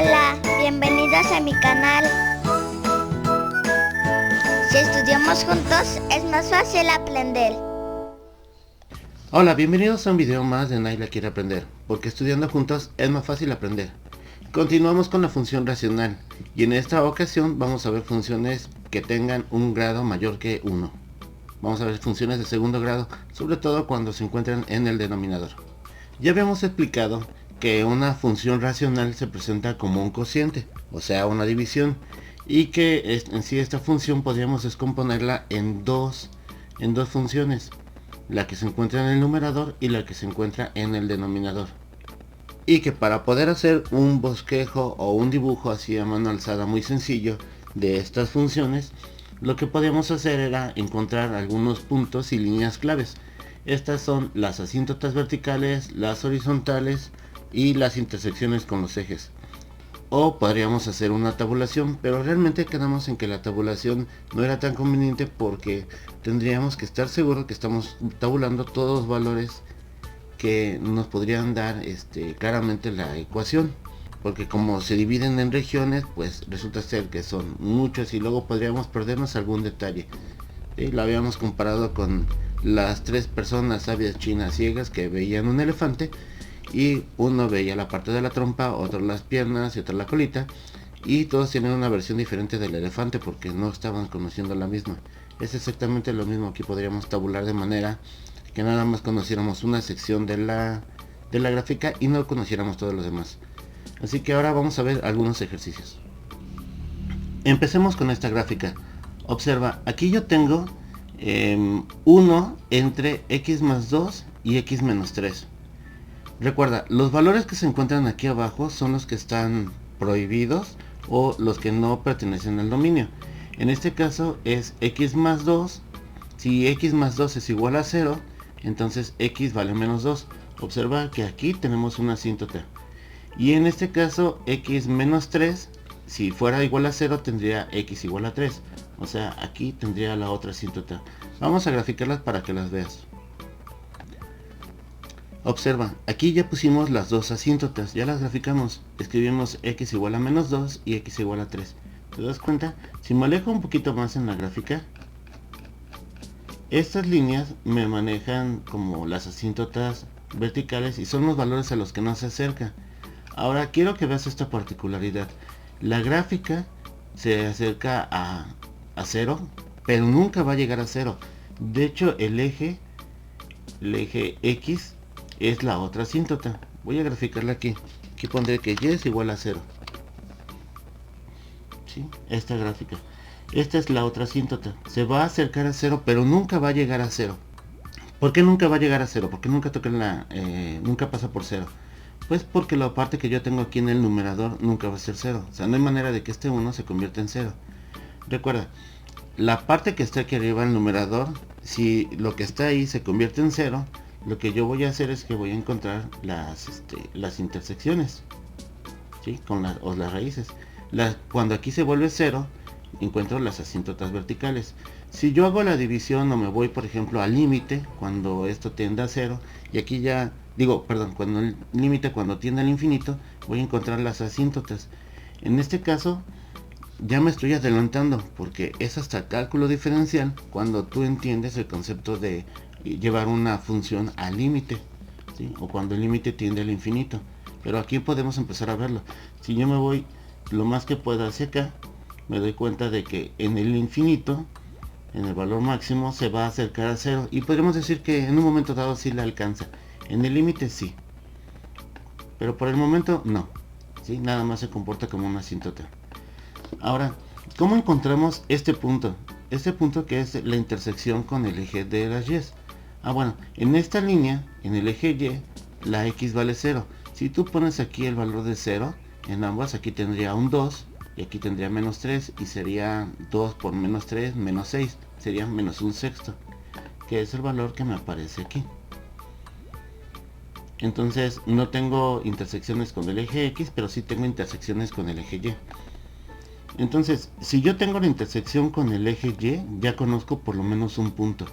Hola, bienvenidos a mi canal. Si estudiamos juntos, es más fácil aprender. Hola, bienvenidos a un video más de Naila Quiere Aprender, porque estudiando juntos es más fácil aprender. Continuamos con la función racional, y en esta ocasión vamos a ver funciones que tengan un grado mayor que 1. Vamos a ver funciones de segundo grado, sobre todo cuando se encuentran en el denominador. Ya habíamos explicado que una función racional se presenta como un cociente, o sea una división, y que en sí esta función podríamos descomponerla en dos funciones, la que se encuentra en el numerador y la que se encuentra en el denominador. Y que para poder hacer un bosquejo o un dibujo así a mano alzada muy sencillo de estas funciones, lo que podíamos hacer era encontrar algunos puntos y líneas claves. Estas son las asíntotas verticales, las horizontales y las intersecciones con los ejes. O podríamos hacer una tabulación, pero realmente quedamos en que la tabulación no era tan conveniente porque tendríamos que estar seguros que estamos tabulando todos los valores que nos podrían dar claramente la ecuación, porque como se dividen en regiones, pues resulta ser que son muchos y luego podríamos perdernos algún detalle. Lo habíamos comparado con las tres personas sabias chinas ciegas que veían un elefante, y uno veía la parte de la trompa, otro las piernas y otro la colita, y todos tienen una versión diferente del elefante porque no estaban conociendo la misma. Es exactamente lo mismo. Aquí podríamos tabular de manera que nada más conociéramos una sección de la gráfica y no conociéramos todos los demás. Así que ahora vamos a ver algunos ejercicios. Empecemos con esta gráfica. Observa, aquí yo tengo 1 entre x más 2 y x menos 3. Recuerda, los valores que se encuentran aquí abajo son los que están prohibidos o los que no pertenecen al dominio. En este caso es x más 2. Si x más 2 es igual a 0, entonces x vale menos 2. Observa que aquí tenemos una asíntota. Y en este caso x menos 3, si fuera igual a 0, tendría x igual a 3. O sea, aquí tendría la otra asíntota. Vamos a graficarlas para que las veas. Observa, aquí ya pusimos las dos asíntotas, ya las graficamos. Escribimos x igual a menos 2 y x igual a 3. ¿Te das cuenta? Si me alejo un poquito más en la gráfica, estas líneas me manejan como las asíntotas verticales y son los valores a los que no se acerca. Ahora quiero que veas esta particularidad. La gráfica se acerca a 0, pero nunca va a llegar a 0. De hecho, el eje X es la otra asíntota. Voy a graficarla aquí. Aquí pondré que y es igual a 0. ¿Sí? Esta gráfica. Esta es la otra asíntota. Se va a acercar a 0, pero nunca va a llegar a 0. ¿Por qué nunca va a llegar a 0? Porque nunca toca nunca pasa por 0. Pues porque la parte que yo tengo aquí en el numerador nunca va a ser 0. O sea, no hay manera de que este 1 se convierta en 0. Recuerda, la parte que está aquí arriba, el numerador, si lo que está ahí se convierte en 0, lo que yo voy a hacer es que voy a encontrar las intersecciones, ¿sí? O las raíces. Cuando aquí se vuelve 0, encuentro las asíntotas verticales. Si yo hago la división o me voy por ejemplo al límite, cuando esto tiende a 0, y aquí ya digo, perdón, cuando el límite, cuando tiende al infinito, voy a encontrar las asíntotas. En este caso ya me estoy adelantando porque es hasta cálculo diferencial cuando tú entiendes el concepto de llevar una función al límite, ¿sí? O cuando el límite tiende al infinito. Pero aquí podemos empezar a verlo. Si yo me voy lo más que pueda hacia acá, me doy cuenta de que en el infinito, en el valor máximo, se va a acercar a 0. Y podríamos decir que en un momento dado sí la alcanza. En el límite sí. Pero por el momento no. ¿Sí? Nada más se comporta como una asíntota. Ahora, ¿cómo encontramos este punto? Este punto que es la intersección con el eje de las y. Bueno, en esta línea, en el eje y, la x vale 0. Si tú pones aquí el valor de 0, en ambas, aquí tendría un 2 y aquí tendría menos 3 y sería 2 por menos 3, menos 6. Sería menos un sexto, que es el valor que me aparece aquí. Entonces no tengo intersecciones con el eje x, pero sí tengo intersecciones con el eje y. Entonces, si yo tengo la intersección con el eje y, ya conozco por lo menos un punto.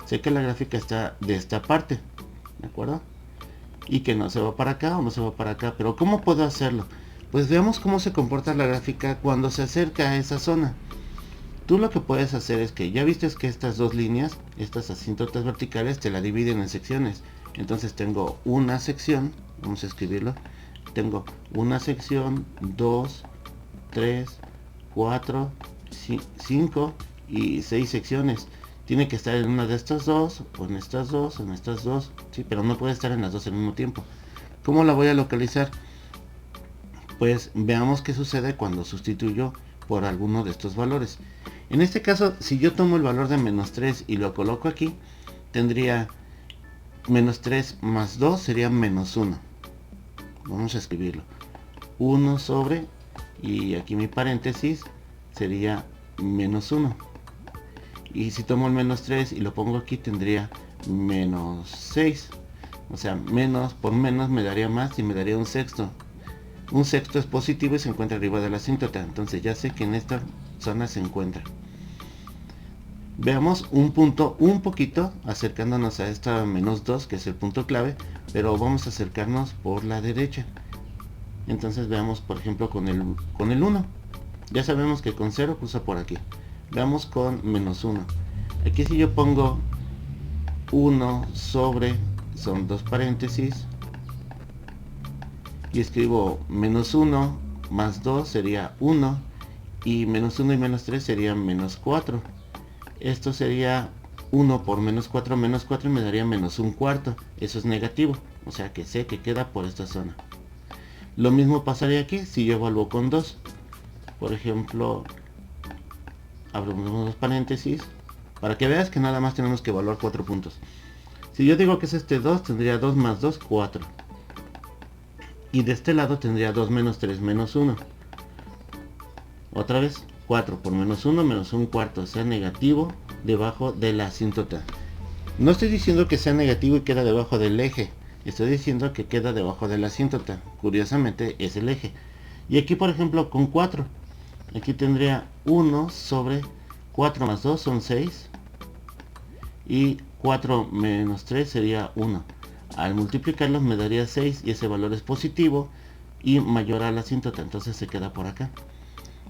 Sé que la gráfica está de esta parte, ¿de acuerdo? Y que no se va para acá o no se va para acá. Pero ¿cómo puedo hacerlo? Pues veamos cómo se comporta la gráfica cuando se acerca a esa zona. Tú lo que puedes hacer es que ya viste que estas dos líneas, estas asíntotas verticales, te la dividen en secciones. Entonces tengo una sección, vamos a escribirlo, tengo una sección, 2, 3, 4, 5 y 6 secciones. Tiene que estar en una de estas dos, o en estas dos, o en estas dos, sí, pero no puede estar en las dos al mismo tiempo. ¿Cómo la voy a localizar? Pues veamos qué sucede cuando sustituyo por alguno de estos valores. En este caso, si yo tomo el valor de menos 3 y lo coloco aquí, tendría menos 3 más 2 sería menos 1. Vamos a escribirlo. 1 sobre, y aquí mi paréntesis sería menos 1. Y si tomo el menos 3 y lo pongo aquí, tendría menos 6. O sea, menos por menos me daría más y me daría un sexto. Un sexto es positivo y se encuentra arriba de la asíntota. Entonces ya sé que en esta zona se encuentra. Veamos un punto un poquito acercándonos a esta menos 2, que es el punto clave, pero vamos a acercarnos por la derecha. Entonces veamos, por ejemplo, con el 1. Ya sabemos que con 0 cruza por aquí. Veamos con menos 1. Aquí si yo pongo 1 sobre, son dos paréntesis, y escribo menos 1 más 2 sería 1, y menos 1 y menos 3 sería menos 4. Esto sería 1 por menos 4 y me daría menos un cuarto. Eso es negativo, o sea que sé que queda por esta zona. Lo mismo pasaría aquí si yo evalúo con 2. Por ejemplo, abrimos dos paréntesis para que veas que nada más tenemos que evaluar 4 puntos. Si yo digo que es este 2, tendría 2 más 2, 4. Y de este lado tendría 2 menos 3 menos 1. Otra vez, 4 por menos 1 menos un cuarto, o sea negativo debajo de la asíntota. No estoy diciendo que sea negativo y queda debajo del eje, estoy diciendo que queda debajo de la asíntota. Curiosamente es el eje. Y aquí por ejemplo con 4, aquí tendría 1 sobre 4 más 2 son 6, y 4 menos 3 sería 1. Al multiplicarlos me daría 6 y ese valor es positivo y mayor a la asíntota, entonces se queda por acá.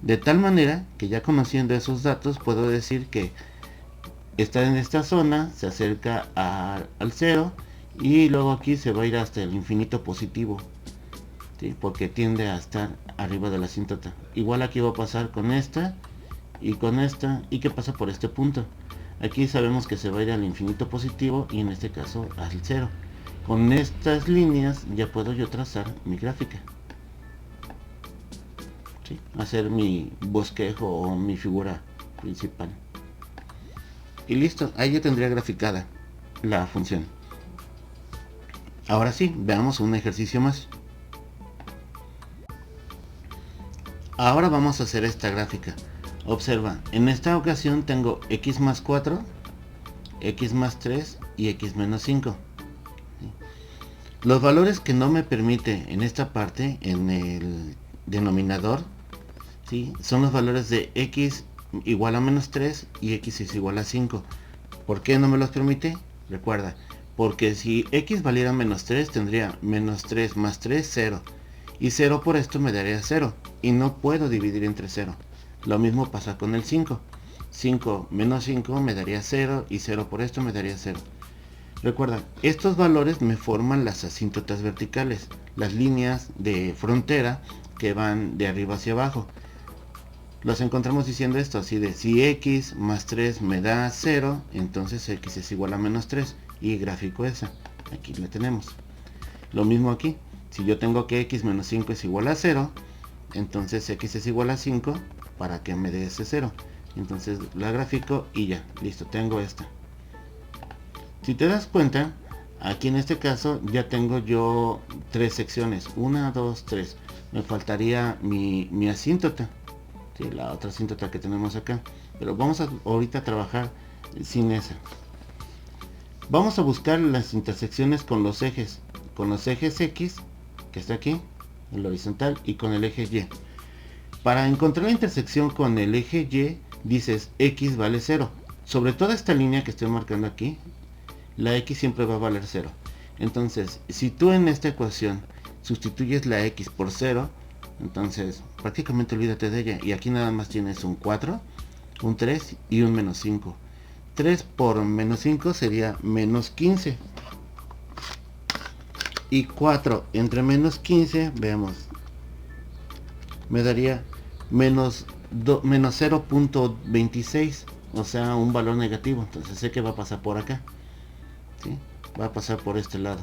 De tal manera que ya conociendo esos datos puedo decir que está en esta zona, se acerca al 0 y luego aquí se va a ir hasta el infinito positivo, ¿sí? Porque tiende a estar arriba de la asíntota. Igual aquí va a pasar con esta y con esta, y que pasa por este punto. Aquí sabemos que se va a ir al infinito positivo y en este caso al 0. Con estas líneas ya puedo yo trazar mi gráfica, ¿sí? Hacer mi bosquejo o mi figura principal. Y listo, ahí ya tendría graficada la función. Ahora sí, veamos un ejercicio más. Ahora vamos a hacer esta gráfica. Observa, en esta ocasión tengo x más 4, x más 3 y x menos 5. Los valores que no me permite en esta parte, en el denominador, ¿sí? Son los valores de x igual a menos 3 y x es igual a 5. ¿Por qué no me los permite? Recuerda, porque si x valiera menos 3 tendría menos 3 más 3, 0. Y 0 por esto me daría 0. Y no puedo dividir entre 0. Lo mismo pasa con el 5. 5 menos 5 me daría 0 y 0 por esto me daría 0. Recuerda, estos valores me forman las asíntotas verticales, las líneas de frontera que van de arriba hacia abajo. Los encontramos diciendo esto, así de si x más 3 me da 0, entonces x es igual a menos 3 y gráfico esa. Aquí la tenemos. Lo mismo aquí, si yo tengo que x menos 5 es igual a 0, entonces x es igual a 5 para que me dé ese 0. Entonces la gráfico y ya, listo, tengo esta. Si te das cuenta, aquí en este caso ya tengo yo 3 secciones, 1, 2, 3. Me faltaría mi asíntota, ¿sí? La otra asíntota que tenemos acá, pero vamos a ahorita a trabajar sin esa. Vamos a buscar las intersecciones con los ejes X, que está aquí, el horizontal, y con el eje Y. Para encontrar la intersección con el eje Y, dices X vale 0. Sobre toda esta línea que estoy marcando aquí, la X siempre va a valer 0. Entonces, si tú en esta ecuación sustituyes la X por 0, Entonces prácticamente olvídate de ella. Y aquí nada más tienes un 4, un 3 y un menos 5. 3 por menos 5 sería menos 15. Y 4 entre menos 15, veamos, me daría menos 0.26, o sea, un valor negativo. Entonces sé que va a pasar por acá, ¿sí? Va a pasar por este lado.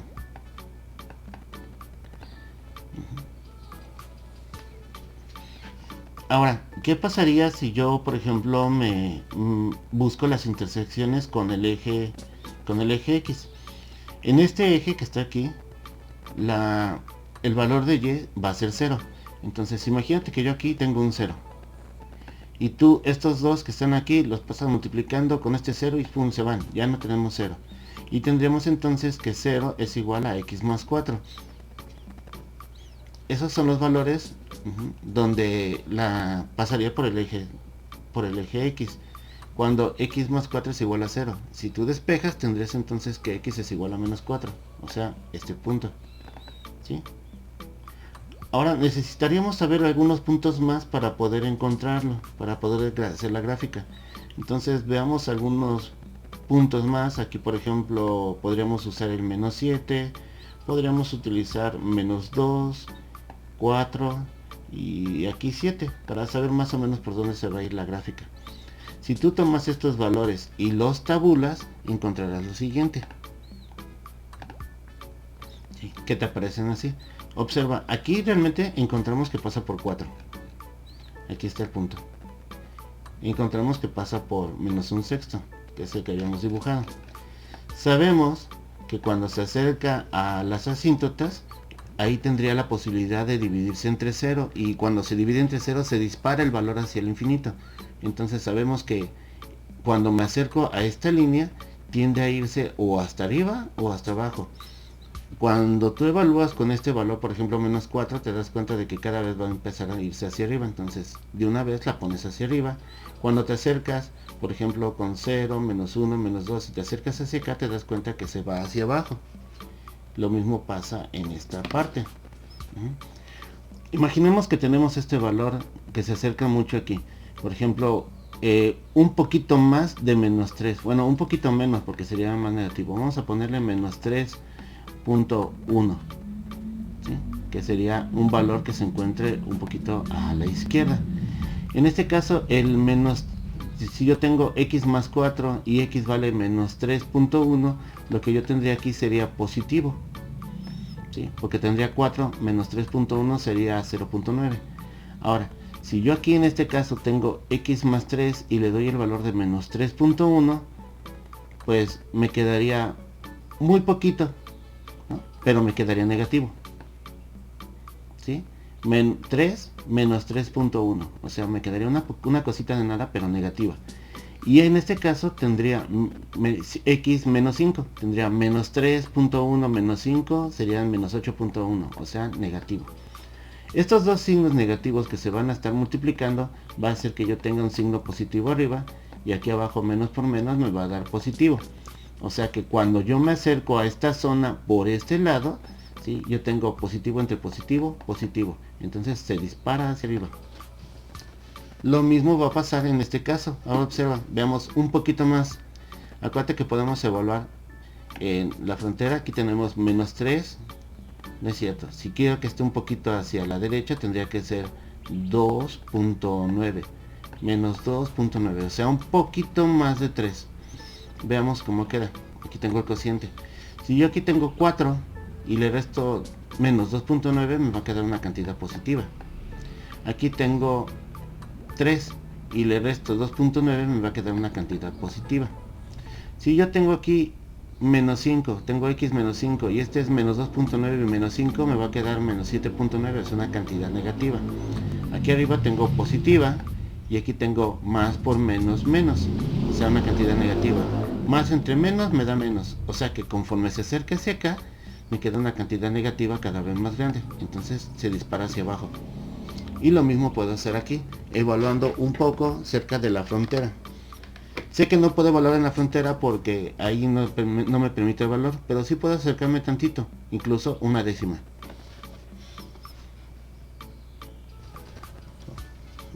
Ahora, ¿qué pasaría si yo, por ejemplo, busco las intersecciones con el eje X? En este eje que está aquí, el valor de Y va a ser 0. Entonces imagínate que yo aquí tengo un 0. Y tú, estos dos que están aquí, los pasas multiplicando con este 0 y pum, se van. Ya no tenemos 0. Y tendríamos entonces que 0 es igual a X más 4. Esos son los valores donde pasaría por el eje X. Cuando X más 4 es igual a 0. Si tú despejas, tendrías entonces que X es igual a menos 4. O sea, este punto. ¿Sí? Ahora necesitaríamos saber algunos puntos más para poder encontrarlo, para poder hacer la gráfica. Entonces veamos algunos puntos más. Aquí por ejemplo podríamos usar el menos 7, podríamos utilizar menos 2, 4 y aquí 7 para saber más o menos por dónde se va a ir la gráfica. Si tú tomas estos valores y los tabulas, encontrarás lo siguiente. ¿Sí? ¿Qué te aparecen así? Observa, aquí realmente encontramos que pasa por 4. Aquí está el punto. Encontramos que pasa por menos un sexto, que es el que habíamos dibujado. Sabemos que cuando se acerca a las asíntotas, ahí tendría la posibilidad de dividirse entre 0, y cuando se divide entre 0 se dispara el valor hacia el infinito. Entonces sabemos que cuando me acerco a esta línea tiende a irse o hasta arriba o hasta abajo. Cuando tú evalúas con este valor, por ejemplo menos 4, te das cuenta de que cada vez va a empezar a irse hacia arriba. Entonces de una vez la pones hacia arriba. Cuando te acercas, por ejemplo con 0, menos 1, menos 2, si te acercas hacia acá, te das cuenta que se va hacia abajo. Lo mismo pasa en esta parte. Imaginemos que tenemos este valor que se acerca mucho aquí. Por ejemplo, un poquito más de menos 3. Bueno, un poquito menos porque sería más negativo. Vamos a ponerle menos 3.1, ¿sí? Que sería un valor que se encuentre un poquito a la izquierda. En este caso, el menos, si yo tengo X más 4 y X vale menos 3.1, lo que yo tendría aquí sería positivo, ¿sí? Porque tendría 4 menos 3.1 sería 0.9. Ahora, si yo aquí en este caso tengo X más 3 y le doy el valor de menos 3.1, pues me quedaría muy poquito, ¿no? Pero me quedaría negativo, ¿sí? 3 menos 3.1, o sea, me quedaría una cosita de nada, pero negativa. Y en este caso tendría X menos 5, tendría menos 3.1 menos 5 serían menos 8.1, o sea, negativo. Estos dos signos negativos que se van a estar multiplicando va a hacer que yo tenga un signo positivo arriba, y aquí abajo menos por menos me va a dar positivo. O sea que cuando yo me acerco a esta zona por este lado, ¿sí? Yo tengo positivo entre positivo, positivo. Entonces se dispara hacia arriba. Lo mismo va a pasar en este caso. Ahora observa, veamos un poquito más. Acuérdate que podemos evaluar en la frontera. Aquí tenemos menos 3. No es cierto. Si quiero que esté un poquito hacia la derecha, tendría que ser 2.9. Menos 2.9. O sea, un poquito más de 3. Veamos cómo queda. Aquí tengo el cociente. Si yo aquí tengo 4 y le resto menos 2.9, me va a quedar una cantidad positiva. Aquí tengo 3 y le resto 2.9, me va a quedar una cantidad positiva. Si yo tengo aquí menos 5, tengo X menos 5 y este es menos 2.9 y menos 5, me va a quedar menos 7.9, es una cantidad negativa. Aquí arriba tengo positiva y aquí tengo más por menos menos, o sea, una cantidad negativa. Más entre menos me da menos, o sea que conforme se acerca hacia acá, me queda una cantidad negativa cada vez más grande, entonces se dispara hacia abajo. Y lo mismo puedo hacer aquí, evaluando un poco cerca de la frontera. Sé que no puedo evaluar en la frontera porque ahí no me permite el valor, pero sí puedo acercarme tantito, incluso una décima.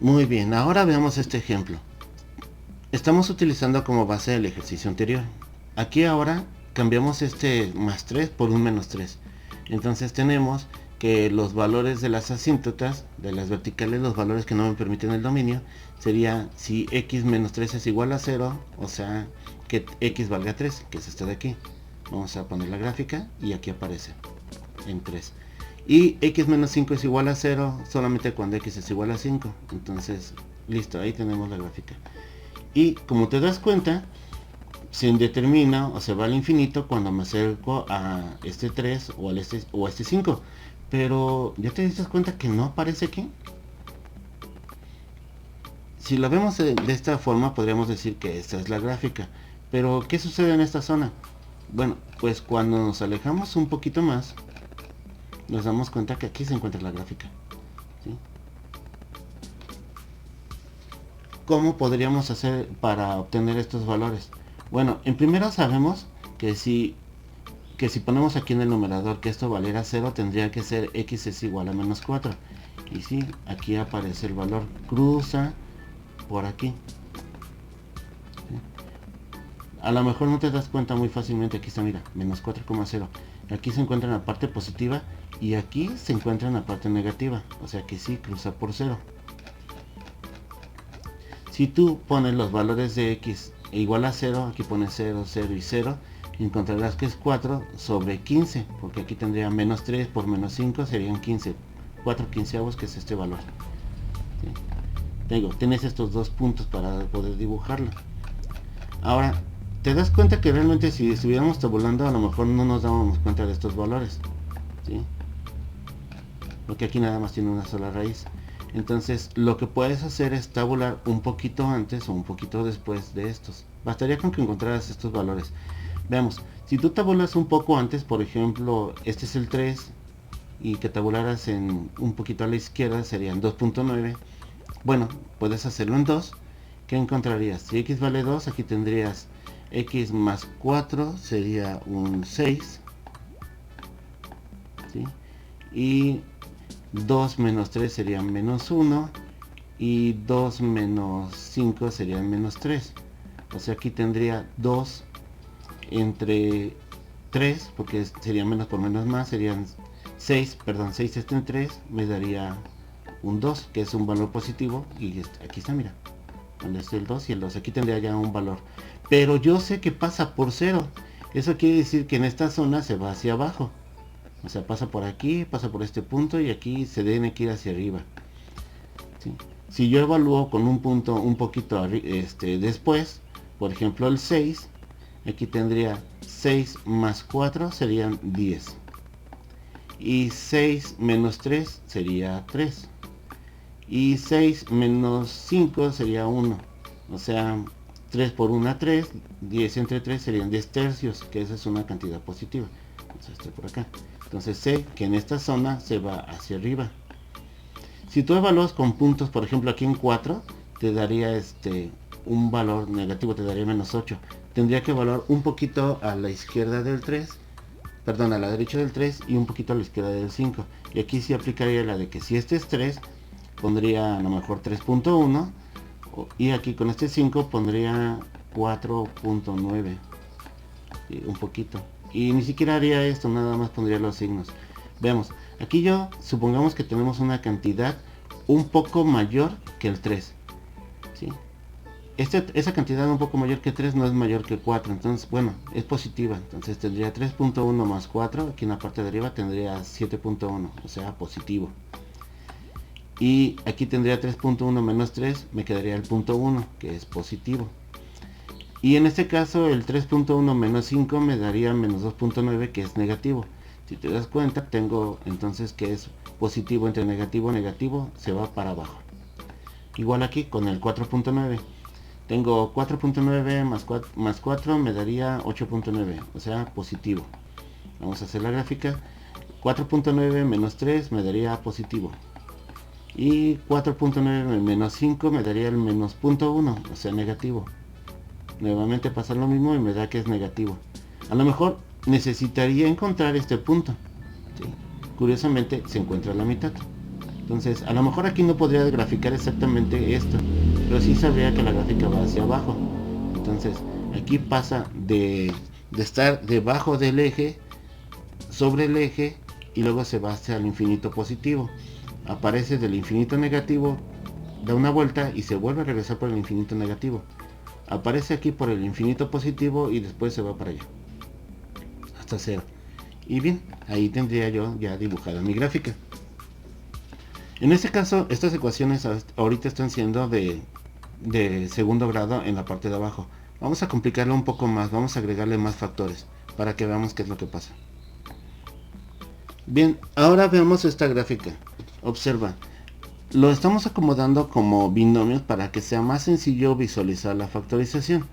Muy bien, ahora veamos este ejemplo. Estamos utilizando como base el ejercicio anterior. Aquí ahora cambiamos este más 3 por un menos 3. Entonces tenemos que los valores de las asíntotas, de las verticales, los valores que no me permiten el dominio, sería si x menos 3 es igual a 0, o sea que x valga 3, que es este de aquí. Vamos a poner la gráfica y aquí aparece en 3. Y x menos 5 es igual a 0 solamente cuando x es igual a 5. Entonces, listo, ahí tenemos la gráfica. Y como te das cuenta, se indetermina o se va al infinito cuando me acerco a este 3 o a este 5. Pero ya te das cuenta que no aparece aquí. Si lo vemos de esta forma, podríamos decir que esta es la gráfica. Pero ¿qué sucede en esta zona? Bueno, pues cuando nos alejamos un poquito más, nos damos cuenta que aquí se encuentra la gráfica, ¿sí? ¿Cómo podríamos hacer para obtener estos valores? Bueno, en primero sabemos que si ponemos aquí en el numerador que esto valiera 0, tendría que ser x es igual a menos 4. Y sí, aquí aparece el valor, cruza por aquí. A lo mejor no te das cuenta muy fácilmente, aquí está, mira, menos 4,0. Aquí se encuentra en la parte positiva y aquí se encuentra en la parte negativa, o sea que sí, cruza por 0. Si tú pones los valores de x igual a 0, aquí pones 0, 0 y 0, encontrarás que es 4 sobre 15, porque aquí tendría menos 3 por menos 5 serían 15, 4 quinceavos, que es este valor. ¿Sí? Tienes estos dos puntos para poder dibujarlo. Ahora, te das cuenta que realmente si estuviéramos tabulando a lo mejor no nos dábamos cuenta de estos valores, ¿sí? Porque aquí nada más tiene una sola raíz. Entonces lo que puedes hacer es tabular un poquito antes o un poquito después de estos. Bastaría con que encontraras estos valores. Veamos, si tú tabulas un poco antes, por ejemplo, este es el 3, y que tabularas en un poquito a la izquierda serían 2.9. Bueno, puedes hacerlo en 2. ¿Qué encontrarías? Si x vale 2, aquí tendrías x más 4 sería un 6, ¿sí? Y 2 menos 3 sería menos 1 y 2 menos 5 sería menos 3. O sea, aquí tendría 2 entre 3, porque sería menos por menos más, serían 6 entre 3 me daría un 2, que es un valor positivo, y aquí está, mira, donde está el 2 y el 2, aquí tendría ya un valor. Pero yo sé que pasa por 0, eso quiere decir que en esta zona se va hacia abajo. O sea, pasa por aquí, pasa por este punto y aquí se tiene que ir hacia arriba, ¿sí? Si yo evalúo con un punto un poquito después, por ejemplo el 6, aquí tendría 6 más 4 serían 10. Y 6 menos 3 sería 3. Y 6 menos 5 sería 1. O sea, 3 por 1, 3. 10 entre 3 serían 10 tercios, que esa es una cantidad positiva. Vamos a estar por acá. Entonces sé que en esta zona se va hacia arriba. Si tú evalúas con puntos, por ejemplo aquí en 4, te daría un valor negativo, te daría menos 8. Tendría que evaluar un poquito a la izquierda del 3, perdón, a la derecha del 3 y un poquito a la izquierda del 5. Y aquí sí aplicaría la de que si este es 3, pondría a lo mejor 3.1, y aquí con este 5 pondría 4.9, un poquito. Y ni siquiera haría esto, nada más pondría los signos. Veamos, aquí supongamos que tenemos una cantidad un poco mayor que el 3, ¿sí? Esa cantidad un poco mayor que 3 no es mayor que 4, entonces, bueno, es positiva. Entonces tendría 3.1 más 4, aquí en la parte de arriba tendría 7.1, o sea, positivo. Y aquí tendría 3.1 menos 3, me quedaría el punto 1, que es positivo. Y en este caso el 3.1 menos 5 me daría menos 2.9, que es negativo. Si te das cuenta, tengo entonces que es positivo entre negativo, negativo, se va para abajo. Igual aquí con el 4.9. Tengo 4.9 más 4 me daría 8.9, o sea, positivo. Vamos a hacer la gráfica. 4.9 menos 3 me daría positivo. Y 4.9 menos 5 me daría el menos 0.1, o sea, negativo. Nuevamente pasa lo mismo y me da que es negativo. A lo mejor necesitaría encontrar este punto, ¿sí? Curiosamente se encuentra a la mitad. Entonces a lo mejor aquí no podría graficar exactamente esto, pero sí sabría que la gráfica va hacia abajo. Entonces aquí pasa de estar debajo del eje, sobre el eje, y luego se va hacia el infinito positivo. Aparece del infinito negativo, da una vuelta y se vuelve a regresar por el infinito negativo. Aparece aquí por el infinito positivo y después se va para allá, hasta 0. Y bien, ahí tendría yo ya dibujada mi gráfica. En este caso, estas ecuaciones ahorita están siendo de segundo grado en la parte de abajo. Vamos a complicarlo un poco más, vamos a agregarle más factores para que veamos qué es lo que pasa. Bien, ahora veamos esta gráfica. Observa, lo estamos acomodando como binomios para que sea más sencillo visualizar la factorización.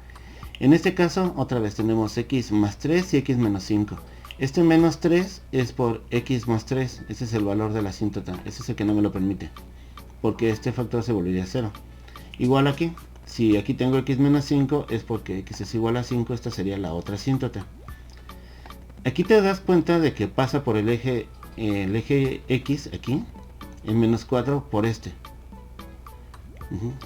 En este caso, otra vez tenemos x más 3 y x menos 5. Este menos 3 es por x más 3, ese es el valor de la asíntota, ese es el que no me lo permite, porque este factor se volvería a 0. Igual aquí, si aquí tengo x menos 5 es porque x es igual a 5, esta sería la otra asíntota. Aquí te das cuenta de que pasa por el eje x, aquí, en menos 4 por este.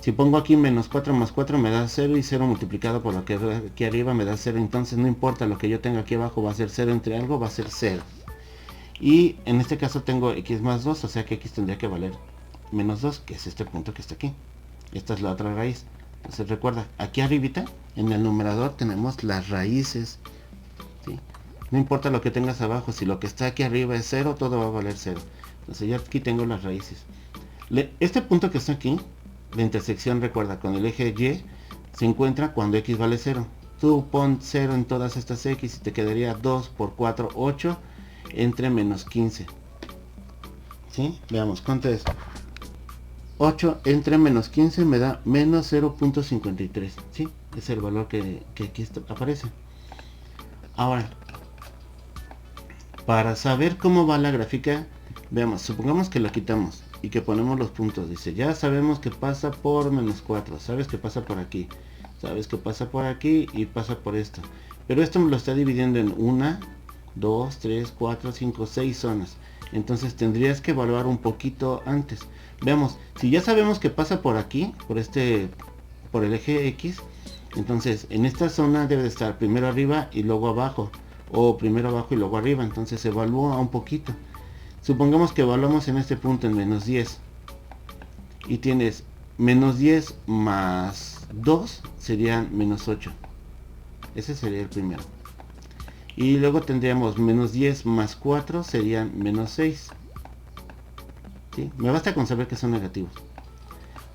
Si pongo aquí menos 4 más 4 me da 0 y 0 multiplicado por lo que aquí arriba me da 0, entonces no importa lo que yo tenga aquí abajo, va a ser 0 entre algo, va a ser 0. Y en este caso tengo x más 2, o sea que x tendría que valer menos 2, que es este punto que está aquí. Esta es la otra raíz. Entonces recuerda, aquí arribita, en el numerador tenemos las raíces, ¿sí? No importa lo que tengas abajo, si lo que está aquí arriba es 0, todo va a valer 0. Entonces ya aquí tengo las raíces. Este punto que está aquí, la intersección, recuerda, con el eje Y, se encuentra cuando x vale 0. Tú pon 0 en todas estas x y te quedaría 2 por 4, 8, entre menos 15. ¿Sí? Veamos, ¿cuánto es? 8 entre menos 15 me da menos 0.53. ¿Sí? Es el valor que aquí aparece. Ahora, para saber cómo va la gráfica, veamos, supongamos que la quitamos y que ponemos los puntos. Dice, ya sabemos que pasa por menos 4, sabes que pasa por aquí, sabes que pasa por aquí y pasa por esto. Pero esto me lo está dividiendo en 1, 2, 3, 4, 5, 6 zonas. Entonces tendrías que evaluar un poquito antes. Veamos, si ya sabemos que pasa por aquí, por el eje X, entonces en esta zona debe de estar primero arriba y luego abajo, o primero abajo y luego arriba. Entonces evalúa un poquito. Supongamos que evaluamos en este punto en menos 10 y tienes menos 10 más 2 serían menos 8. Ese sería el primero. Y luego tendríamos menos 10 más 4 serían menos 6. ¿Sí? Me basta con saber que son negativos.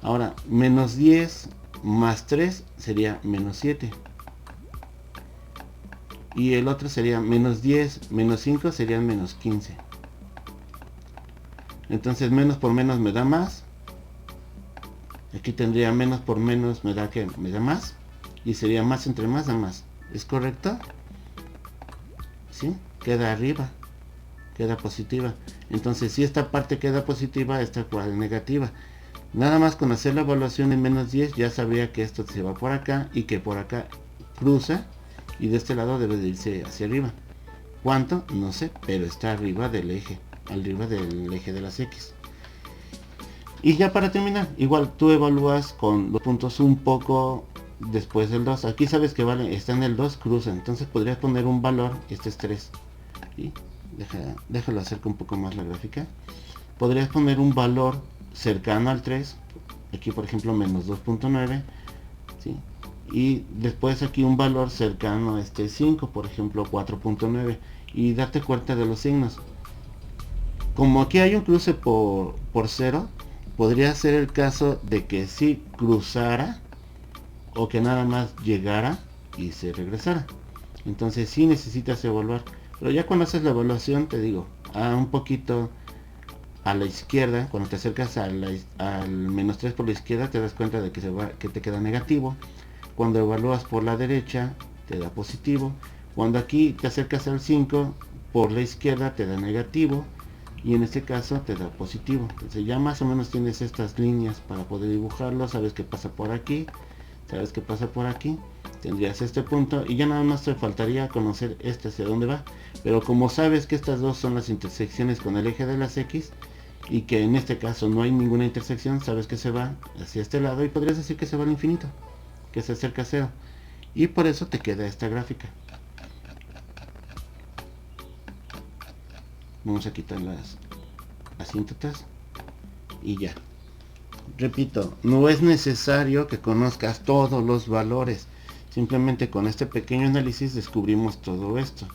Ahora, menos 10 más 3 sería menos 7. Y el otro sería menos 10 menos 5 serían menos 15. Entonces menos por menos me da más. Aquí tendría menos por menos me da que me da más. Y sería más entre más da más. ¿Es correcto? ¿Sí? Queda arriba. Queda positiva. Entonces si esta parte queda positiva, esta cual negativa. Nada más con hacer la evaluación en menos 10 ya sabría que esto se va por acá y que por acá cruza. Y de este lado debe de irse hacia arriba. ¿Cuánto? No sé, pero está arriba del eje. Arriba del eje de las X. Y ya para terminar, igual tú evalúas con los puntos un poco después del 2. Aquí sabes que vale, está en el 2, cruza. Entonces podrías poner un valor, este es 3. ¿Sí? Déjalo acercar un poco más la gráfica. Podrías poner un valor cercano al 3. Aquí por ejemplo menos 2.9. ¿Sí? Y después aquí un valor cercano a este 5, por ejemplo 4.9. Y date cuenta de los signos. Como aquí hay un cruce por 0, podría ser el caso de que sí cruzara o que nada más llegara y se regresara. Entonces sí necesitas evaluar. Pero ya cuando haces la evaluación, te digo, un poquito a la izquierda, cuando te acercas al menos 3 por la izquierda, te das cuenta de que te queda negativo. Cuando evalúas por la derecha, te da positivo. Cuando aquí te acercas al 5, por la izquierda te da negativo. Y en este caso te da positivo. Entonces ya más o menos tienes estas líneas para poder dibujarlo. Sabes que pasa por aquí, sabes que pasa por aquí. Tendrías este punto y ya nada más te faltaría conocer este hacia dónde va. Pero como sabes que estas dos son las intersecciones con el eje de las X, y que en este caso no hay ninguna intersección, sabes que se va hacia este lado y podrías decir que se va al infinito, que se acerca a cero, y por eso te queda esta gráfica. Vamos a quitar las asíntotas y ya. Repito, no es necesario que conozcas todos los valores, simplemente con este pequeño análisis descubrimos todo esto.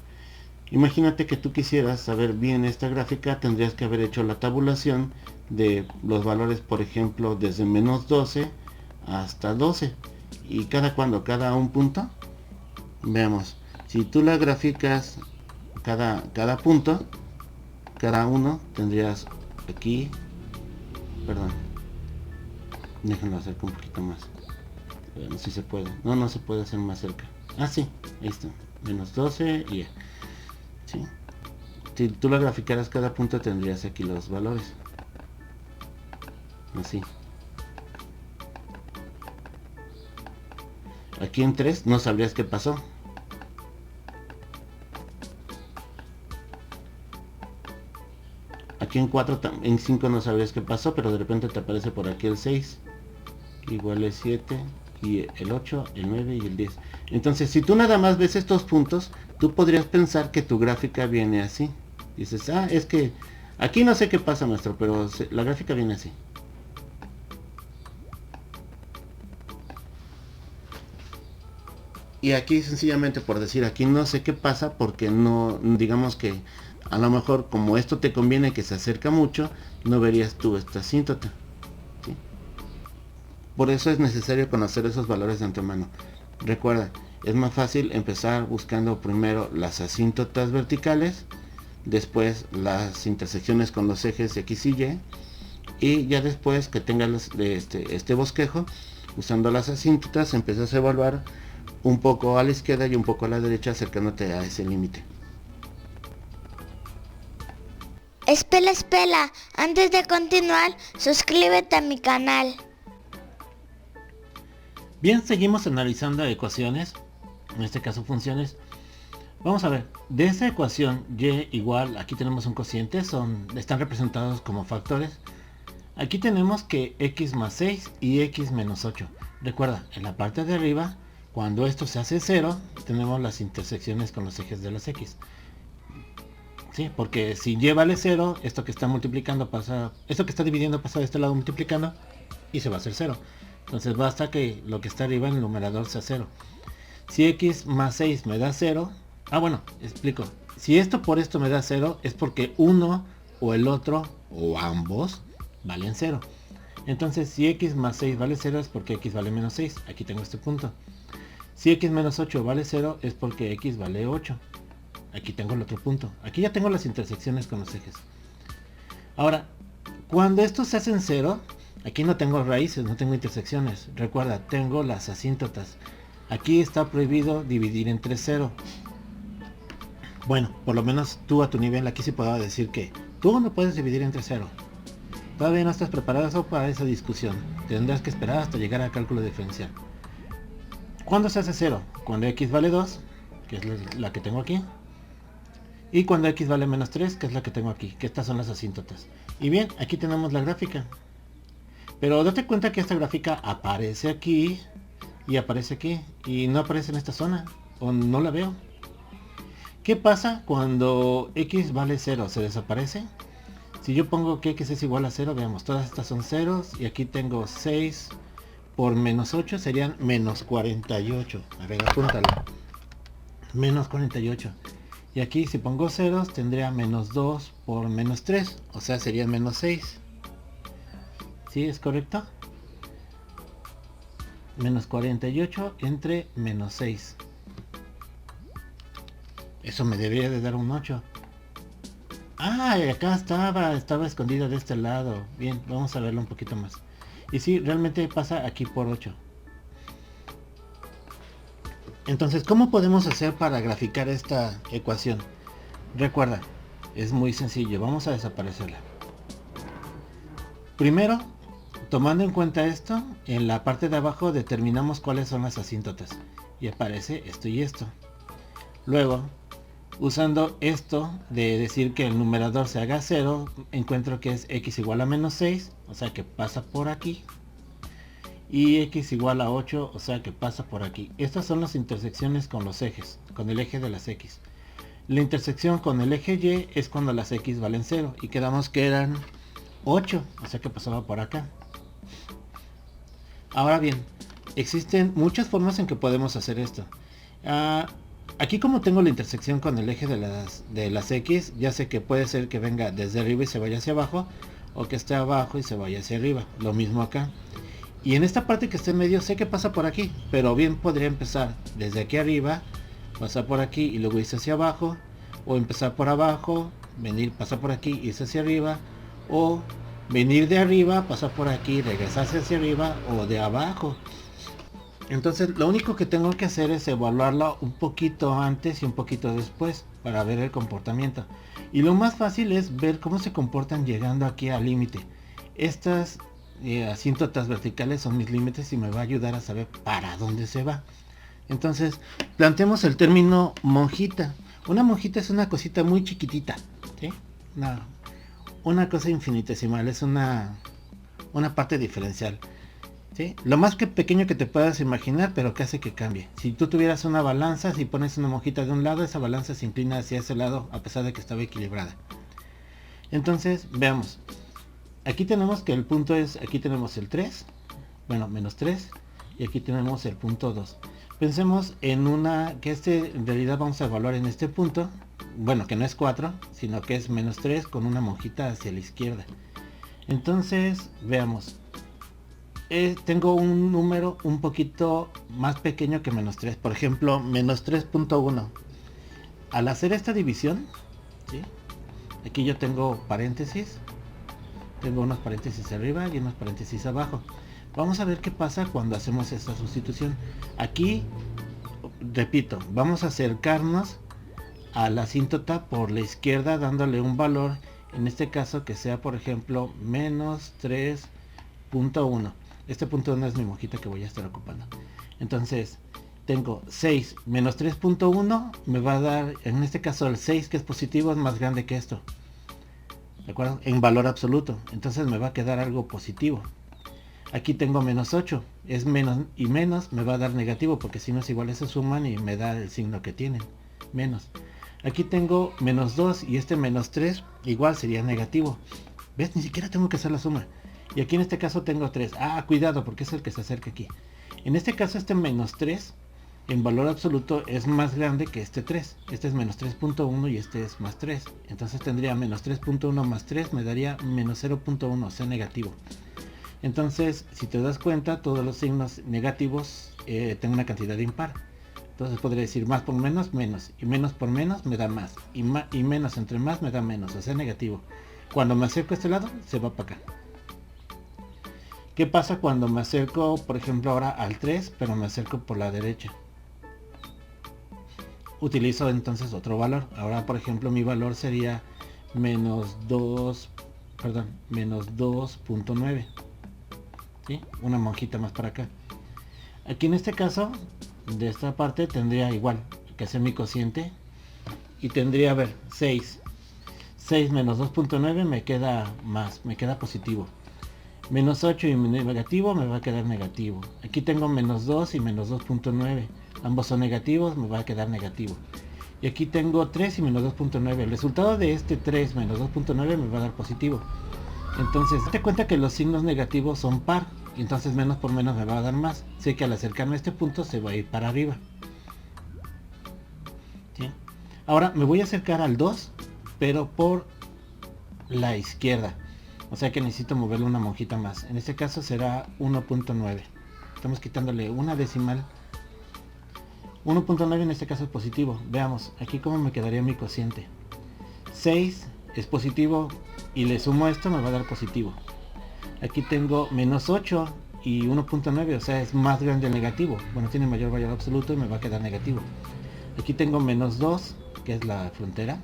Imagínate que tú quisieras saber bien esta gráfica, tendrías que haber hecho la tabulación de los valores, por ejemplo, desde menos 12 hasta 12. ¿Y cada un punto? Veamos, si tú la graficas cada punto, cada uno, tendrías aquí, perdón, déjenlo acercar un poquito más. No sé si se puede. No se puede hacer más cerca. Ah, sí, ahí está. Menos 12 y ya. ¿Sí? Si tú la graficaras cada punto, tendrías aquí los valores. Así. Aquí en 3 no sabrías qué pasó. Aquí en 4, en 5 no sabrías qué pasó, pero de repente te aparece por aquí el 6. Igual es 7. Y el 8, el 9 y el 10. Entonces, si tú nada más ves estos puntos, tú podrías pensar que tu gráfica viene así. Dices, es que aquí no sé qué pasa, maestro, pero la gráfica viene así. Y aquí sencillamente por decir, aquí no sé qué pasa, porque no, digamos que a lo mejor como esto te conviene que se acerca mucho, no verías tú esta asíntota. ¿Sí? Por eso es necesario conocer esos valores de antemano. Recuerda, es más fácil empezar buscando primero las asíntotas verticales, después las intersecciones con los ejes X y Y ya después que tengas este bosquejo, usando las asíntotas, empiezas a evaluar un poco a la izquierda y un poco a la derecha, acercándote a ese límite. Espera, antes de continuar, suscríbete a mi canal. Bien, seguimos analizando ecuaciones, en este caso funciones. Vamos a ver, de esa ecuación y igual, aquí tenemos un cociente, están representados como factores. Aquí tenemos que x más 6 y x menos 8. Recuerda, en la parte de arriba, cuando esto se hace 0, tenemos las intersecciones con los ejes de las x. ¿Sí? Porque si y vale 0, esto que está multiplicando pasa, esto que está dividiendo pasa de este lado multiplicando y se va a hacer 0. Entonces basta que lo que está arriba en el numerador sea 0. Si x más 6 me da 0, bueno, explico. Si esto por esto me da 0, es porque uno o el otro o ambos valen 0. Entonces si x más 6 vale 0 es porque x vale menos 6. Aquí tengo este punto. Si x menos 8 vale 0 es porque x vale 8. Aquí tengo el otro punto. Aquí ya tengo las intersecciones con los ejes. Ahora, cuando estos se hacen 0, aquí no tengo raíces, no tengo intersecciones. Recuerda, tengo las asíntotas. Aquí está prohibido dividir entre 0. Bueno, por lo menos tú a tu nivel aquí sí puedo decir que tú no puedes dividir entre 0. Todavía no estás preparado para esa discusión. Tendrás que esperar hasta llegar al cálculo diferencial. ¿Cuándo se hace 0? Cuando x vale 2, que es la que tengo aquí. Y cuando x vale menos 3, que es la que tengo aquí, que estas son las asíntotas. Y bien, aquí tenemos la gráfica. Pero date cuenta que esta gráfica aparece aquí y aparece aquí y no aparece en esta zona, o no la veo. ¿Qué pasa cuando x vale 0? ¿Se desaparece? Si yo pongo que x es igual a 0, veamos, todas estas son ceros y aquí tengo 6 por menos 8 serían menos 48. A ver, apúntalo. Menos 48. Y aquí si pongo ceros tendría menos 2 por menos 3, o sea serían menos 6. ¿Sí? ¿Es correcto? Menos 48 entre menos 6. Eso me debería de dar un 8. Acá estaba escondido de este lado. Bien, vamos a verlo un poquito más. Y sí, realmente pasa aquí por 8. Entonces, ¿cómo podemos hacer para graficar esta ecuación? Recuerda, es muy sencillo, vamos a desaparecerla. Primero, tomando en cuenta esto, en la parte de abajo determinamos cuáles son las asíntotas. Y aparece esto y esto. Luego, Usando esto de decir que el numerador se haga 0, encuentro que es x igual a menos 6, o sea que pasa por aquí. Y x igual a 8, o sea que pasa por aquí. Estas son las intersecciones con los ejes, con el eje de las x. La intersección con el eje y es cuando las x valen 0. Y quedamos que eran 8, o sea que pasaba por acá. Ahora bien, existen muchas formas en que podemos hacer esto. Aquí como tengo la intersección con el eje de las x, ya sé que puede ser que venga desde arriba y se vaya hacia abajo, o que esté abajo y se vaya hacia arriba. Lo mismo acá. Y en esta parte que está en medio sé que pasa por aquí, pero bien podría empezar desde aquí arriba, pasar por aquí y luego irse hacia abajo, o empezar por abajo, venir, pasar por aquí, irse hacia arriba, o venir de arriba, pasar por aquí, regresarse hacia arriba, o de abajo. Entonces lo único que tengo que hacer es evaluarlo un poquito antes y un poquito después para ver el comportamiento. Y lo más fácil es ver cómo se comportan llegando aquí al límite. Estas asíntotas verticales son mis límites y me va a ayudar a saber para dónde se va. Entonces planteemos el término monjita. Una monjita es una cosita muy chiquitita, ¿sí? Una cosa infinitesimal, es una parte diferencial. ¿Sí? Lo más que pequeño que te puedas imaginar, pero que hace que cambie. Si tú tuvieras una balanza, si pones una monjita de un lado, esa balanza se inclina hacia ese lado a pesar de que estaba equilibrada. Entonces, veamos. Aquí tenemos que el punto es, aquí tenemos el 3, bueno, menos 3, y aquí tenemos el punto 2. Pensemos en en realidad vamos a evaluar en este punto, bueno, que no es 4, sino que es menos 3 con una monjita hacia la izquierda. Entonces, veamos. Tengo un número un poquito más pequeño que menos 3, por ejemplo menos 3.1. Al hacer esta división, ¿sí? Aquí yo tengo paréntesis, tengo unos paréntesis arriba y unos paréntesis abajo. Vamos a ver qué pasa cuando hacemos esta sustitución. Aquí, repito, vamos a acercarnos a la asíntota por la izquierda dándole un valor, en este caso que sea por ejemplo menos 3.1. Este punto no es mi monjita que voy a estar ocupando. Entonces, tengo 6 menos 3.1 me va a dar, en este caso el 6 que es positivo es más grande que esto. ¿De acuerdo? En valor absoluto. Entonces me va a quedar algo positivo. Aquí tengo menos 8. Es menos y menos me va a dar negativo porque si no es iguales se suman y me da el signo que tienen. Menos. Aquí tengo menos 2 y este menos 3 igual sería negativo. ¿Ves? Ni siquiera tengo que hacer la suma. Y aquí en este caso tengo 3. Cuidado porque es el que se acerca aquí. En este caso este menos 3 en valor absoluto es más grande que este 3. Este es menos 3.1 y este es más 3. Entonces tendría menos 3.1 más 3 me daría menos 0.1, o sea negativo. Entonces si te das cuenta todos los signos negativos tengo una cantidad impar. Entonces podría decir más por menos, menos. Y menos por menos me da más. Y menos entre más me da menos, o sea negativo. Cuando me acerco a este lado se va para acá. ¿Qué pasa cuando me acerco, por ejemplo, ahora al 3, pero me acerco por la derecha? Utilizo entonces otro valor. Ahora, por ejemplo, mi valor sería menos 2.9. ¿Sí? Una monjita más para acá. Aquí en este caso, de esta parte, tendría igual que hacer mi cociente. Y tendría, a ver, 6. 6 menos 2.9 me queda más, me queda positivo. Menos 8 y negativo me va a quedar negativo. Aquí tengo menos 2 y menos 2.9. Ambos son negativos, me va a quedar negativo. Y aquí tengo 3 y menos 2.9. El resultado de este 3 menos 2.9 me va a dar positivo. Entonces, date cuenta que los signos negativos son par. Y entonces menos por menos me va a dar más. Sé que al acercarme a este punto se va a ir para arriba. ¿Sí? Ahora me voy a acercar al 2, pero por la izquierda. O sea que necesito moverle una monjita más. En este caso será 1.9. Estamos quitándole una decimal. 1.9 en este caso es positivo. Veamos, aquí cómo me quedaría mi cociente. 6 es positivo y le sumo esto, me va a dar positivo. Aquí tengo menos 8 y 1.9, o sea es más grande el negativo. Bueno, tiene mayor valor absoluto y me va a quedar negativo. Aquí tengo menos 2, que es la frontera.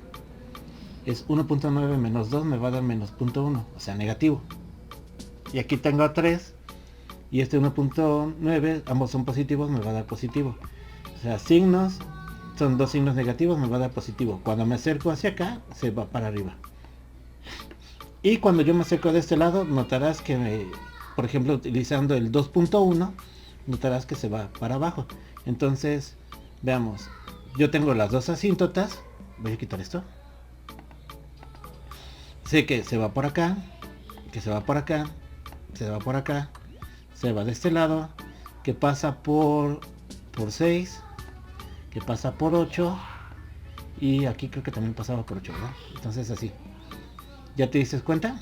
Es 1.9 menos 2 me va a dar menos 0.1, o sea negativo. Y aquí tengo 3 y este 1.9, ambos son positivos, me va a dar positivo. O sea, signos son dos signos negativos, me va a dar positivo. Cuando me acerco hacia acá, se va para arriba. Y cuando yo me acerco de este lado, notarás que, por ejemplo, utilizando el 2.1, notarás que se va para abajo. Entonces, veamos, yo tengo las dos asíntotas. Voy a quitar esto. Sé que se va por acá, que se va por acá, se va por acá, se va de este lado, que pasa por 6, que pasa por 8, y aquí creo que también pasaba por 8, ¿verdad? Entonces así. ¿Ya te diste cuenta?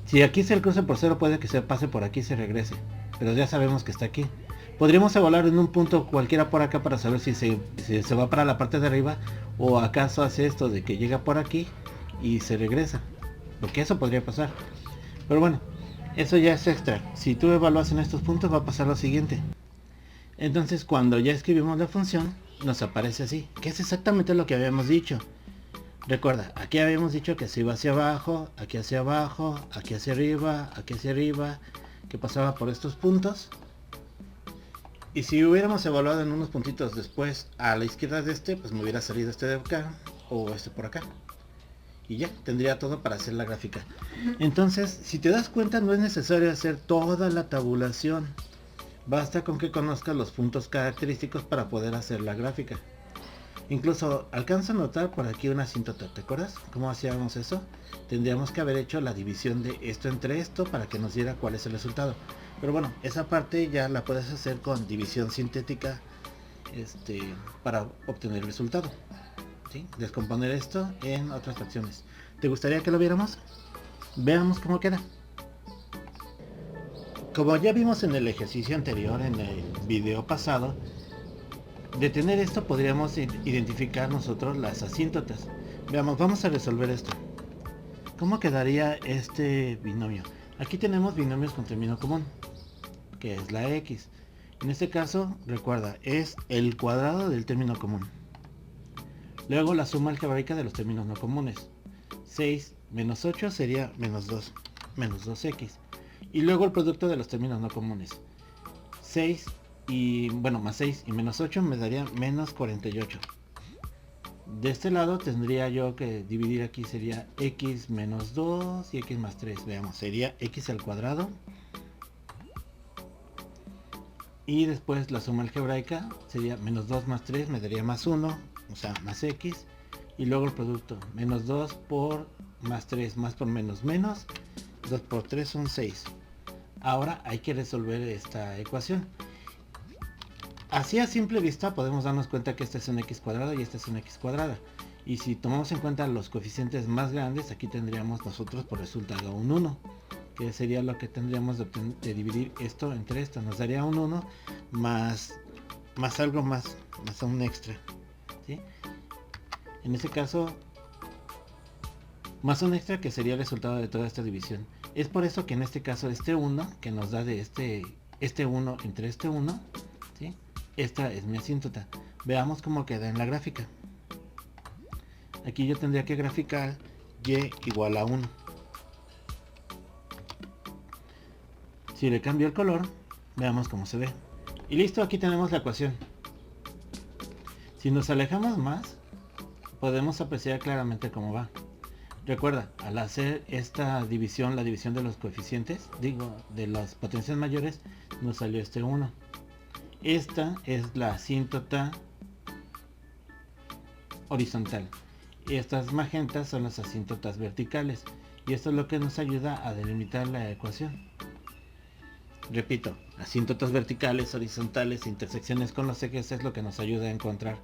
Si aquí se cruza por 0, puede que se pase por aquí y se regrese, pero ya sabemos que está aquí. Podríamos evaluar en un punto cualquiera por acá para saber si se va para la parte de arriba, o acaso hace esto de que llega por aquí y se regresa, porque eso podría pasar. Pero bueno, eso ya es extra. Si tú evalúas en estos puntos, va a pasar lo siguiente. Entonces, cuando ya escribimos la función, nos aparece así, que es exactamente lo que habíamos dicho. Recuerda, aquí habíamos dicho que se iba hacia abajo, aquí hacia abajo, aquí hacia arriba, que pasaba por estos puntos. Y si hubiéramos evaluado en unos puntitos después a la izquierda de este, pues me hubiera salido este de acá, o este por acá. Y ya, tendría todo para hacer la gráfica. Entonces, si te das cuenta, no es necesario hacer toda la tabulación. Basta con que conozcas los puntos característicos para poder hacer la gráfica. Incluso alcanzo a notar por aquí una asíntota. ¿Te acuerdas cómo hacíamos eso? Tendríamos que haber hecho la división de esto entre esto para que nos diera cuál es el resultado. Pero bueno, esa parte ya la puedes hacer con división sintética, para obtener el resultado. ¿Sí? Descomponer esto en otras fracciones. ¿Te gustaría que lo viéramos? Veamos cómo queda. Como ya vimos en el ejercicio anterior, en el video pasado, de tener esto podríamos identificar nosotros las asíntotas. Veamos, vamos a resolver esto. ¿Cómo quedaría este binomio? Aquí tenemos binomios con término común, que es la x. En este caso, recuerda, es el cuadrado del término común. Luego la suma algebraica de los términos no comunes. 6 menos 8 sería menos 2, menos 2x. Y luego el producto de los términos no comunes. 6 y, bueno, más 6 y menos 8 me daría menos 48. De este lado tendría yo que dividir aquí, sería x menos 2 y x más 3. Veamos, sería x al cuadrado. Y después la suma algebraica sería menos 2 más 3 me daría más 1. O sea, más x, y luego el producto, menos 2 por más 3, más por menos, 2 por 3 son 6. Ahora hay que resolver esta ecuación. Así a simple vista podemos darnos cuenta que este es un x cuadrado y este es un x cuadrada. Y si tomamos en cuenta los coeficientes más grandes, aquí tendríamos nosotros por resultado un 1, que sería lo que tendríamos de dividir esto entre esto. Nos daría un 1 más algo más un extra. ¿Sí? En este caso, más un extra, que sería el resultado de toda esta división. Es por eso que en este caso este 1 que nos da de este 1 entre este 1, ¿sí? Esta es mi asíntota. Veamos cómo queda en la gráfica. Aquí yo tendría que graficar y igual a 1. Si le cambio el color, veamos cómo se ve. Y listo, aquí tenemos la ecuación. Si nos alejamos más, podemos apreciar claramente cómo va. Recuerda, al hacer esta división, la división de los coeficientes, de las potencias mayores, nos salió este 1. Esta es la asíntota horizontal. Y estas magentas son las asíntotas verticales. Y esto es lo que nos ayuda a delimitar la ecuación. Repito, asíntotas verticales, horizontales, intersecciones con los ejes es lo que nos ayuda a encontrar.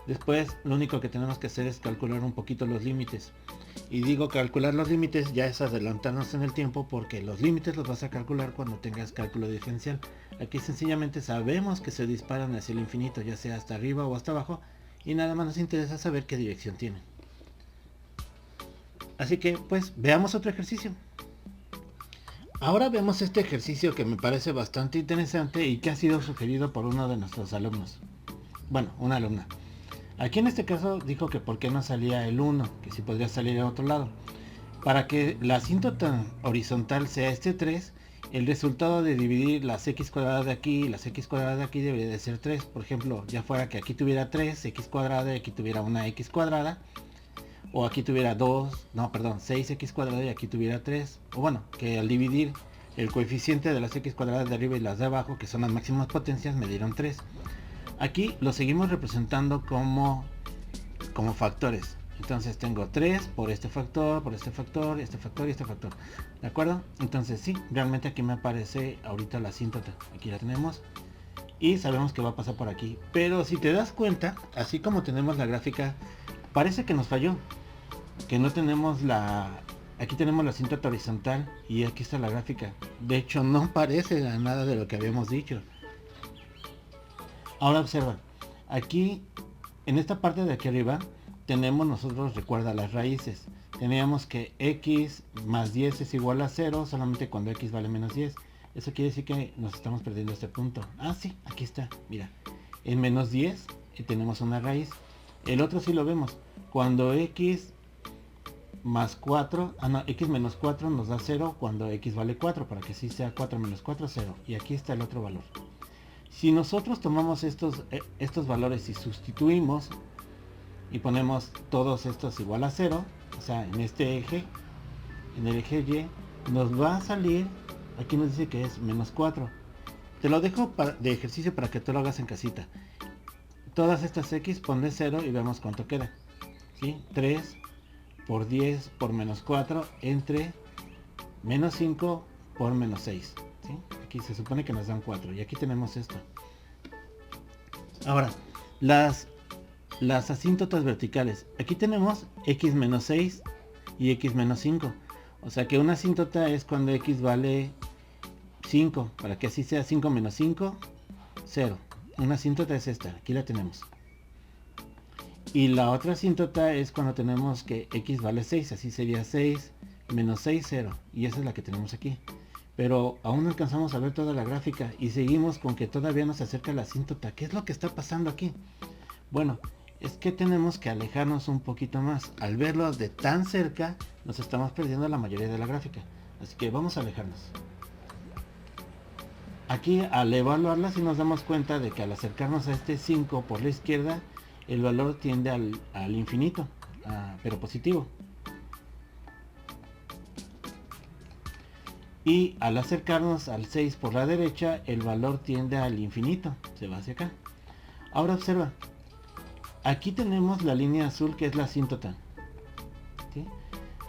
Después, lo único que tenemos que hacer es calcular un poquito los límites. Y digo calcular los límites, ya es adelantarnos en el tiempo, porque los límites los vas a calcular cuando tengas cálculo diferencial. Aquí sencillamente sabemos que se disparan hacia el infinito, ya sea hasta arriba o hasta abajo, y nada más nos interesa saber qué dirección tienen. Así que, pues, veamos otro ejercicio. Ahora vemos este ejercicio que me parece bastante interesante y que ha sido sugerido por uno de nuestros alumnos. Bueno, una alumna. Aquí en este caso dijo que por qué no salía el 1, que si podría salir a otro lado. Para que la asíntota horizontal sea este 3 el resultado de dividir las x cuadradas de aquí y las x cuadradas de aquí debería de ser 3. Por ejemplo, ya fuera que aquí tuviera 3 x cuadrada y aquí tuviera una x cuadrada. O aquí tuviera 6x cuadrada y aquí tuviera 3. O bueno, que al dividir el coeficiente de las x cuadradas de arriba y las de abajo, que son las máximas potencias, me dieron 3. Aquí lo seguimos representando como factores. Entonces tengo 3 por este factor, este factor y este factor. ¿De acuerdo? Entonces sí, realmente aquí me aparece ahorita la asíntota. Aquí la tenemos. Y sabemos que va a pasar por aquí. Pero si te das cuenta, así como tenemos la gráfica, parece que nos falló. Que no tenemos aquí tenemos la asíntota horizontal y aquí está la gráfica. De hecho no parece a nada de lo que habíamos dicho. Ahora observa. Aquí, en esta parte de aquí arriba, tenemos nosotros, recuerda, las raíces. Teníamos que x más 10 es igual a 0 solamente cuando x vale menos 10. Eso quiere decir que nos estamos perdiendo este punto. Ah, sí, aquí está, mira. En menos 10 tenemos una raíz. El otro sí lo vemos. Cuando x más 4, x menos 4 nos da 0 cuando x vale 4, para que sí sea 4 menos 4, 0. Y aquí está el otro valor. Si nosotros tomamos estos valores y sustituimos y ponemos todos estos igual a 0, o sea, en este eje, en el eje Y, nos va a salir, aquí nos dice que es menos 4. Te lo dejo de ejercicio para que tú lo hagas en casita. Todas estas x ponle 0 y vemos cuánto queda. ¿Sí? 3 por 10 por menos 4 entre menos 5 por menos 6. ¿Sí? Aquí se supone que nos dan 4 y aquí tenemos esto. Ahora, las asíntotas verticales. Aquí tenemos x menos 6 y x menos 5. O sea que una asíntota es cuando x vale 5. Para que así sea 5 menos 5, 0. Una asíntota es esta. Aquí la tenemos. Y la otra asíntota es cuando tenemos que x vale 6. Así sería 6 menos 6, 0. Y esa es la que tenemos aquí. Pero aún no alcanzamos a ver toda la gráfica. Y seguimos con que todavía nos acerca la asíntota. ¿Qué es lo que está pasando aquí? Bueno, es que tenemos que alejarnos un poquito más. Al verlo de tan cerca, nos estamos perdiendo la mayoría de la gráfica. Así que vamos a alejarnos. Aquí al evaluarla sí nos damos cuenta de que al acercarnos a este 5 por la izquierda, el valor tiende al infinito, pero positivo. Y al acercarnos al 6 por la derecha, el valor tiende al infinito, se va hacia acá. Ahora observa. Aquí tenemos la línea azul que es la asíntota. ¿Sí?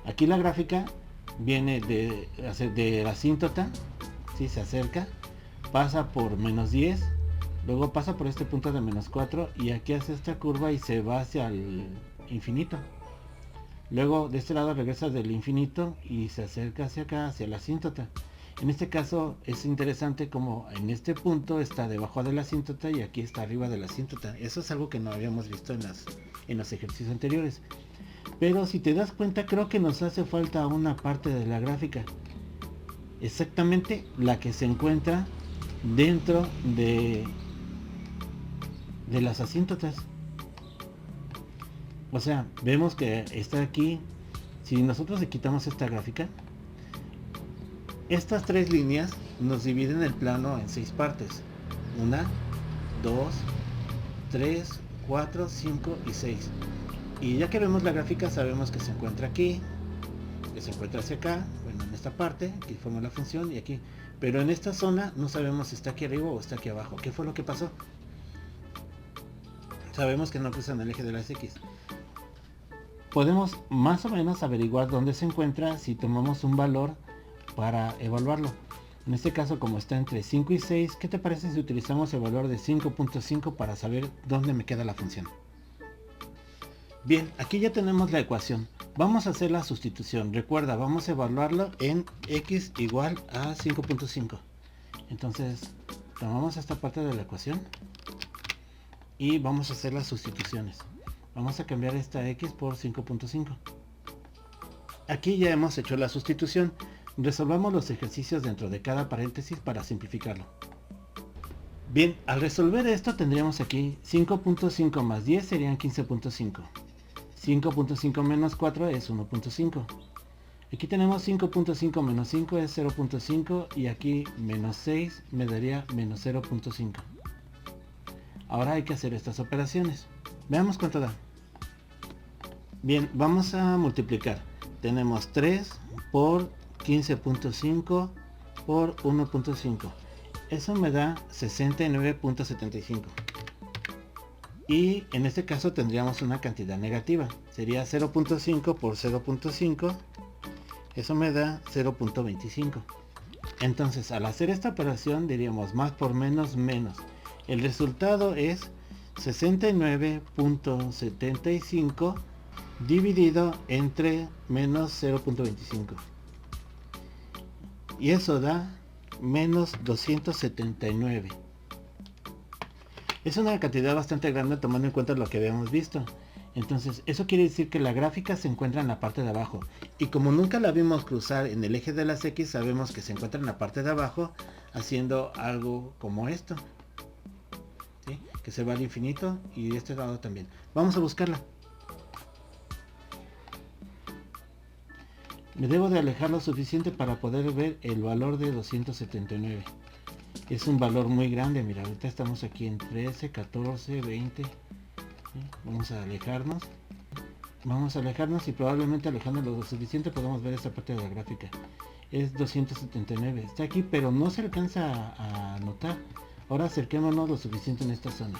Aquí la gráfica viene de la asíntota, ¿sí? Se acerca, pasa por menos 10, luego pasa por este punto de menos 4 y aquí hace esta curva y se va hacia el infinito. Luego de este lado regresa del infinito y se acerca hacia acá, hacia la asíntota. En este caso es interesante como en este punto está debajo de la asíntota y aquí está arriba de la asíntota. Eso es algo que no habíamos visto en los ejercicios anteriores. Pero si te das cuenta, creo que nos hace falta una parte de la gráfica. Exactamente la que se encuentra dentro de las asíntotas. O sea, vemos que está aquí. Si nosotros le quitamos esta gráfica, estas tres líneas nos dividen el plano en 6 partes. 1, 2, 3, 4, 5 y 6. Y ya que vemos la gráfica sabemos que se encuentra aquí, que se encuentra hacia acá, bueno, en esta parte, aquí forma la función y aquí. Pero en esta zona no sabemos si está aquí arriba o está aquí abajo. ¿Qué fue lo que pasó? Sabemos que no cruzan el eje de las X. Podemos más o menos averiguar dónde se encuentra si tomamos un valor para evaluarlo. En este caso, como está entre 5 y 6, ¿qué te parece si utilizamos el valor de 5.5 para saber dónde me queda la función? Bien, aquí ya tenemos la ecuación. Vamos a hacer la sustitución. Recuerda, vamos a evaluarlo en x igual a 5.5. Entonces, tomamos esta parte de la ecuación y vamos a hacer las sustituciones. Vamos a cambiar esta x por 5.5. Aquí ya hemos hecho la sustitución. Resolvamos los ejercicios dentro de cada paréntesis para simplificarlo. Bien, al resolver esto tendríamos aquí 5.5 más 10 serían 15.5. 5.5 menos 4 es 1.5. Aquí tenemos 5.5 menos 5 es 0.5 y aquí menos 6 me daría menos 0.5. Ahora hay que hacer estas operaciones. Veamos cuánto da. Bien, vamos a multiplicar. Tenemos 3 por 15.5 por 1.5. Eso me da 69.75. Y en este caso tendríamos una cantidad negativa. Sería 0.5 por 0.5. Eso me da 0.25. Entonces al hacer esta operación diríamos más por menos menos. El resultado es 69.75 dividido entre menos 0.25. Y eso da menos 279. Es una cantidad bastante grande tomando en cuenta lo que habíamos visto. Entonces eso quiere decir que la gráfica se encuentra en la parte de abajo. Y como nunca la vimos cruzar en el eje de las X, sabemos que se encuentra en la parte de abajo haciendo algo como esto. ¿Sí? Que se va al infinito y de este lado también. Vamos a buscarla. Me debo de alejar lo suficiente para poder ver el valor de 279. Es un valor muy grande. Mira, ahorita estamos aquí en 13, 14, 20. Vamos a alejarnos. Vamos a alejarnos y probablemente alejándonos lo suficiente podamos ver esta parte de la gráfica. Es 279. Está aquí, pero no se alcanza a notar. Ahora acerquémonos lo suficiente en esta zona.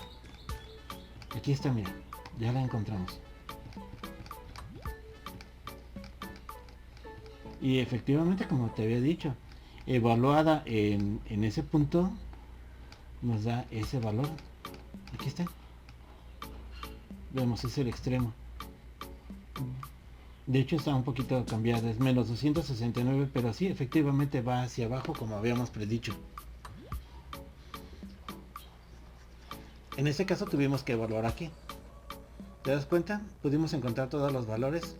Aquí está, mira. Ya la encontramos. Y efectivamente, como te había dicho, evaluada en ese punto, nos da ese valor. Aquí está. Vemos, es el extremo. De hecho está un poquito cambiado, es menos 269, pero sí, efectivamente va hacia abajo como habíamos predicho. En este caso tuvimos que evaluar aquí. ¿Te das cuenta? Pudimos encontrar todos los valores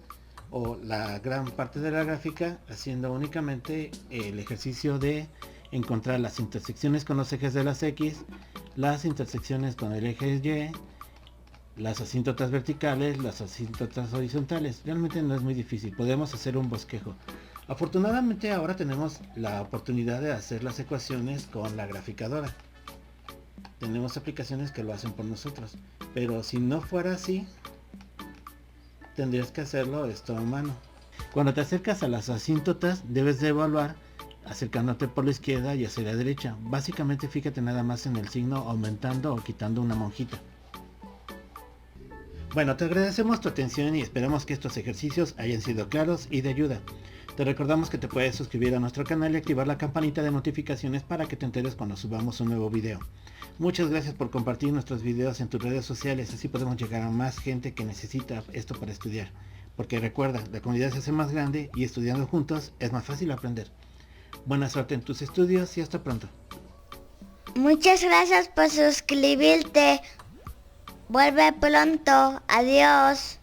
o la gran parte de la gráfica haciendo únicamente el ejercicio de encontrar las intersecciones con los ejes de las X, las intersecciones con el eje Y, las asíntotas verticales, las asíntotas horizontales. Realmente no es muy difícil, podemos hacer un bosquejo. Afortunadamente ahora tenemos la oportunidad de hacer las ecuaciones con la graficadora. Tenemos aplicaciones que lo hacen por nosotros, pero si no fuera así, tendrías que hacerlo esto a mano. Cuando te acercas a las asíntotas debes de evaluar acercándote por la izquierda y hacia la derecha. Básicamente fíjate nada más en el signo aumentando o quitando una monjita. Bueno, te agradecemos tu atención y esperamos que estos ejercicios hayan sido claros y de ayuda. Te recordamos que te puedes suscribir a nuestro canal y activar la campanita de notificaciones para que te enteres cuando subamos un nuevo video. Muchas gracias por compartir nuestros videos en tus redes sociales, así podemos llegar a más gente que necesita esto para estudiar. Porque recuerda, la comunidad se hace más grande y estudiando juntos es más fácil aprender. Buena suerte en tus estudios y hasta pronto. Muchas gracias por suscribirte. Vuelve pronto. Adiós.